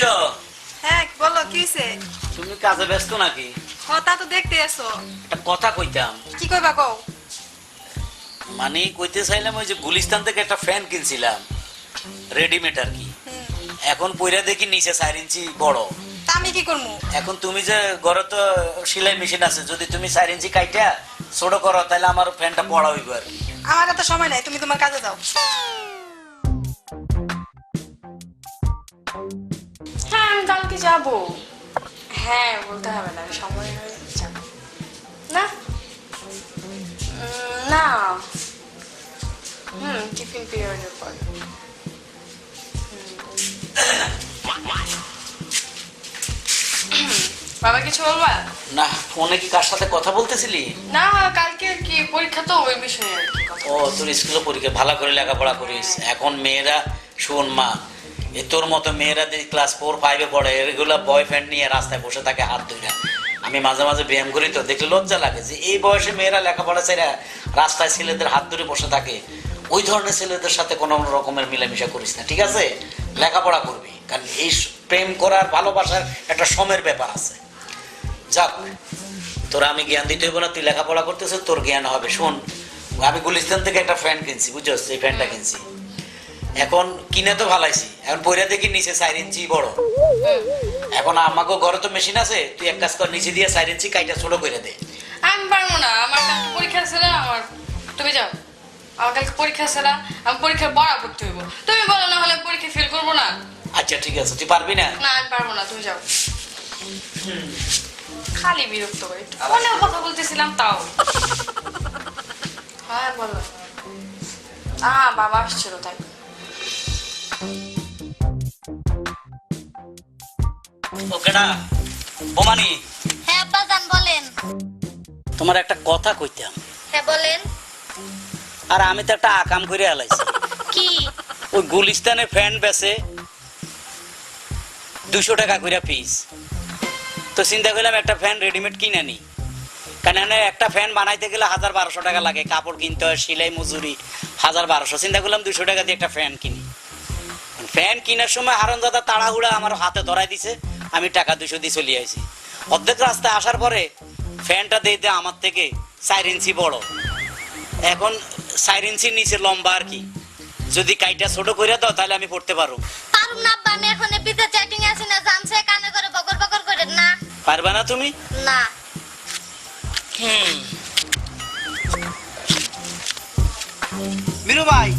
শুনছো? হ্যাঁ বলো কি হইছে? তুমি কাজে ব্যস্ত নাকি? তা তো দেখতে আসো। একটা কথা কইতাম। কি কইবা কও? মানে কইতে চাইলাম ওই যে গুলিস্তান থেকে একটা ফ্যান কিনছিলাম, রেডিমেড আর কি। এখন পইরা দেখি নিচে 4 ইঞ্চি বড়। তা আমি কি করবো? এখন তুমি যে ঘরে তো সেলাই মেশিন আছে, যদি তুমি 4 ইঞ্চি কাইটা ছোট করো তাহলে আমার ফ্যানটা বড় হইব আর কি। আমার কাছে সময় নাই, তুমি তোমার কাজে যাও। হ্যাঁ আমি কালকে যাব। হ্যাঁ বলতে হবে না, আমি সময় হয়ে যাব না। না টিফিন পিরিয়ডের পর। বাবা কিছু বলবা? না, ফোনে কি কার সাথে কথা বলতেছিলি? না কালকে কি পরীক্ষা, তো ওই বিষয়ে আর কি কথা। ও তোর স্কুলে পরীক্ষা, ভালো করে লেখাপড়া করিস। এখন মেয়েরা শোন মা, তোর মতো মেয়েরা যে ক্লাস 4-5-এ পড়ে রেগুলার বয়ফ্রেন্ড নিয়ে রাস্তায় বসে থাকে হাত ধরে। আমি মাঝে মাঝে ব্যায়াম করি তো দেখলে লজ্জা লাগে যে এই বয়সে মেয়েরা লেখাপড়া ছেড়ে রাস্তায় ছেলেদের হাত ধরে বসে থাকে। ওই ধরনের ছেলেদের সাথে কোনো রকমের মিলামিশা করিস না, ঠিক আছে? লেখাপড়া করবি, কারণ এই প্রেম করার ভালোবাসার একটা সময়ের ব্যাপার আছে। যাক, তোরা আমি জ্ঞান দিতে হইব না, তুই লেখাপড়া করতেছ, তোর জ্ঞান হবে। শোন, আমি গুলিস্তান থেকে একটা ফ্যান কিনছি, বুঝছো? এই ফ্যানটা কিনছি, এখন কিনে তো ভালাইছি, এখন পয়রা দেখি নিচে 4 ইঞ্চি বড়। এখন আমাকে ঘরে তো মেশিন আছে, তুই এক কাজ কর, নিচে দিয়ে 4 ইঞ্চি কাইটা ছোট করে দে। আমি পারবো না, আমার কালকে পরীক্ষা ছিল। আমার তুমি যাও, আমার কালকে পরীক্ষা ছিল, আমি পরীক্ষার বড়া পড়তে হইব। তুমি বলো, না হলে পরীক্ষা ফেল করবো না। আচ্ছা ঠিক আছে, তুই পারবি না? না আমি পারবো না, তুমি যাও। খালি বিরক্ত করে, ফোনেও কথা বলতেছিলাম তাও। হ্যাঁ বলো। বাবা আসছিল তাই। ওকেডা বোমানি, হ্যাঁ আব্বাজান বলেন। তোমার একটা কথা কইতাম। হ্যাঁ বলেন। আর আমি তো একটা আকাম করে আলাইছি। কি? ওই গুলিস্তানে ফ্যান বেচে 200 টাকা করে পিস। তো চিন্তা করলাম একটা ফ্যান রেডিমেড কিনে নি, কারণ একটা ফ্যান বানাইতে গেলে 1000-1200 টাকা লাগে, কাপড় কিনতে হয়, সেলাই মজুরি 1000-1200। চিন্তা করলাম 200 টাকা দিয়ে একটা ফ্যান কিনি। ফ্যান কেনার সময় হারন দাদা তাড়াহুড়া আমার হাতে ধরাই দিছে, আমি টাকা 200 দিয়ে চলে আসি। অর্ধেক রাস্তায় আসার পরে ফ্যানটা দিয়ে আমার থেকে 4 ইঞ্চি বড়। এখন 4 ইঞ্চির নিচে লম্বা আর কি, যদি কাইটা ছোট করে দাও তাহলে আমি পড়তে পারবো। পারুম না আব্বা, আমি এখন এপিতে চ্যাটিং আছি না, জানছে কানে করে বকর বকর করে না। পারবে না তুমি? না। মিনু ভাই,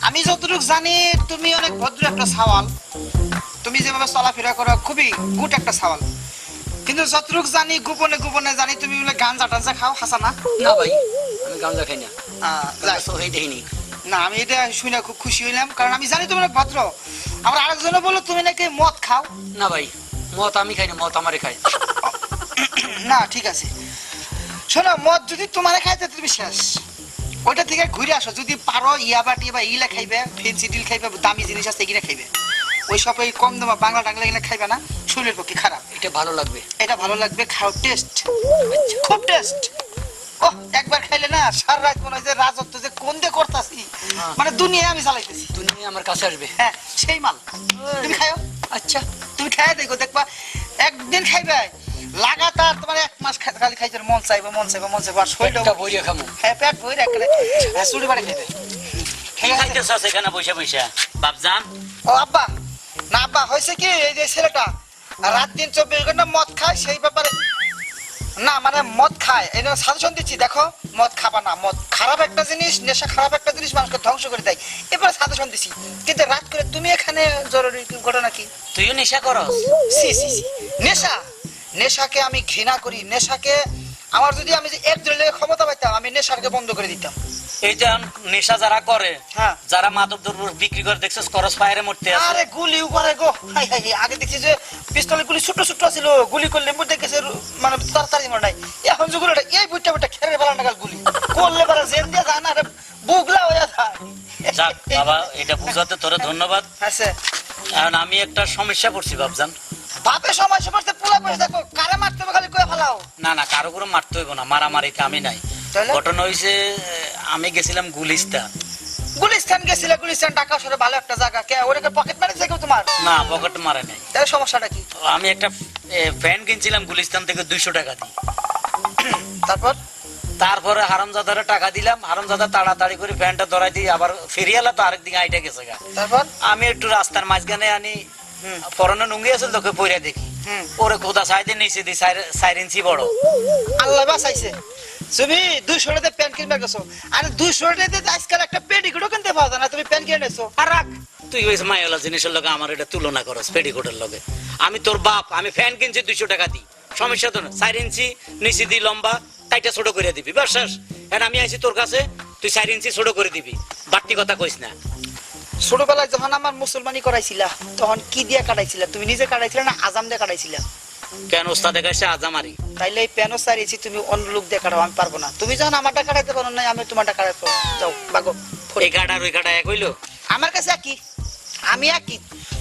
আমি যতটুকু জানি তুমি অনেক ভদ্র একটা সওয়াল, তুমি যেভাবে চলাফেরা করো খুবই গুড একটা সওয়াল। কিন্তু যতটুকু জানি গোপনে গোপনে জানি তুমি বলে গাঞ্জা টাঞ্জা খাও, হাসা না? না ভাই, আমি গাঁজা খাই না। যাই। দেখিনি। না, আমি এটা শুনে খুব খুশি হইলাম, কারণ আমি জানি তুমি অনেক ভদ্র। আমার আরেকজনে বললো তুমি নাকি মদ খাও। না ভাই, মত আমি খাই না, মত আমারে খাই। না ঠিক আছে, শোনো, মদ যদি তোমারে খাইতে তুমি শেষ, ওইটা থেকে ঘুরে আসো। যদি পারো ইয়াবা টিবা ইলা খাইবে, ফেন্সি ডিল খাইবে, দামি জিনিস আছে এগুলো খাইবে। ওই সব এই কম দামা বাংলা টাংলা এগুলো খাইবে না, শরীরের পক্ষে খারাপ। এটা ভালো লাগবে। এটা ভালো লাগবে, খাও, টেস্ট খুব টেস্ট। ও একবার খাইলে না সারা রাত মনে হয় যে রাজত্ব যে কোন দিয়ে করতাছি, মানে দুনিয়া আমি চালাইতেছি। তুমি আমার কাছে আসবে। হ্যাঁ সেই মাল তুমি খাও। আচ্ছা তুমি খাই দেখো, দেখবা একদিন খাইবে লাগাতার তোমার 1 মাস খালি খাইতে মন চাইবে মন চাইবে মন চাইবে, আর শরীরটা পেটটা ভরিয়ে খামু। হ্যাঁ পেট ভরে একেবারে চুড়ি বাড়ি খাইবে। কি খাইতেছ সেখানে বসে বসে বাপজান? ও আব্বা, না আব্বা হয়েছে কি, এই যে ছেলেটা রাত দিন 24 ঘন্টা মদ খায়, সেই ব্যাপারে না মানে মদ খায় এই সাজেশন দিচ্ছি। দেখো মদ খাবা না, মদ খারাপ একটা জিনিস, নেশা খারাপ একটা জিনিস, মানুষকে ধ্বংস করে দেয়, এবার সাজেশন দিচ্ছি। কিন্তু রাত করে তুমি এখানে জরুরি ঘটনা কি? তুইও নেশা করস? সি সি সি, নেশা, নেশাকে আমি ঘৃণা করি। নেশাকে আমার যদি আমি যে একজনের লেগে ক্ষমতা পাইতাম, আমি নেশাকে বন্ধ করে দিতাম। এই যে নেশা যারা করে, হ্যাঁ, যারা মাদক দ্রব্য বিক্রি করে দেখছিস করস ফায়ারে মরতে আছে। আরে গুলি করে গো, হাই হাই, আগে দেখছি যে পিস্তলের গুলি ছোট ছোট ছিল, গুলি করলে মধ্যে গেছে মানে তাড়াতাড়ি মনে নাই। এখন যে গুলিটা এই বুইটা বুইটা খেরে বেলা নাগাল গুলি করলে পারে জেন দিয়ে যায় না, বুগলা হয়ে যায়। যাক বাবা, এটা বুঝাতে তোরে ধন্যবাদ। আচ্ছা, এখন আমি একটা সমস্যা পড়ছি বাপজান। বাপের সময় সমস্ত পোলা পয়সা দেখো, কারে মারতে হবে খালি কয়ে ফেলাও। না না, কারো করে মারতে হইব না, মারামারিতে আমি নাই। তাহলে? ঘটনা হয়েছে, আমি গেছিলাম গুলিস্তান, গুলিস্তান গেছিলে, গুলিস্তান ঢাকা শহরে ভালো একটা জায়গা, কে ওটাকে পকেট মারি থেকে তোমার? না পকেট মারে নাই। তাহলে সমস্যাটা কি? আমি একটা ফ্যান কিনছিলাম গুলিস্তান থেকে 200 টাকা দিয়ে। তারপর তারপরে হারামজাদারে টাকা দিলাম, হারামজাদা তাড়াতাড়ি করে ফ্যানটা ধরাই দিয়ে আবার ফেরিয়ালা তো আরেকদিন আইটা গেছে গা। তারপর আমি একটু রাস্তার মাঝখানে আনি পরনে নুঙ্গি আছে তোকে পইরা দেখি, ওরে কোথা সাইডে নিচে দি 4 ইঞ্চি বড়। আল্লাহ বাঁচাইছে, তুমি 200 টাকাতে প্যান্ট কিনবে গেছো, আর 200 টাকাতে আজকাল একটা পেটিকোটও কিনতে পাওয়া যায় না, তুমি প্যান্ট কিনে নিয়েছো। আর রাখ, তুই ওই মায়ালা জিনিসের লগে আমার এটা তুলনা করস পেটিকোটের লগে। আমি তোর বাপ, আমি ফ্যান কিনছি 200 টাকা দি, সমস্যা তো না। 4 ইঞ্চি নিচে দি লম্বা, টাইটা ছোট করে দিবি, বাস। এখন আমি আইছি তোর কাছে, তুই 4 ইঞ্চি ছোট করে দিবি, বাড়তি কথা কইস না। ছোটবেলায় যখন আমার মুসলমানি করাইছিলা তখন কি দিয়ে কাটাইছিলা? তুমি নিজে কাটাইছিলা না আজাম দিয়ে কাটাইছিলা? কেন ওস্তাদে কাছে আজামারি? তাইলে এই প্যানও সারিয়েছি, তুমি অন্য লোক দিয়ে কাটাও, আমি পারবো না। তুমি যখন আমারটা কাটাইতে পারো না, আমি তোমারটা কাটাইতে যাও বাগো। এই গাড়া আর ওই গাড়া এক হইলো? আমার কাছে একই, আমি একই।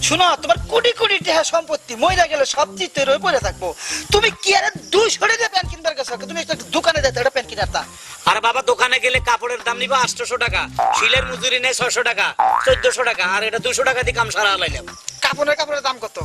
শুনো, তোমার কোটি কোটি টাকা সম্পত্তি মইরা গেলে সব চিত্তে রয়ে পড়ে থাকবো, তুমি কি আর 200 টাকা প্যান্ট কিনবার গেছো? তুমি একটা দোকানে যাইতে একটা প্যান্ট কিনারতা। আরে বাবা, দোকানে গেলে কাপড়ের দাম নিবা 800 টাকা, শিলের মজুরি নেই 600 টাকা, 1400 টাকা, আর এটা 200 টাকা দিয়ে কাম সারা লাইলাম। কাপড়ের দাম কত?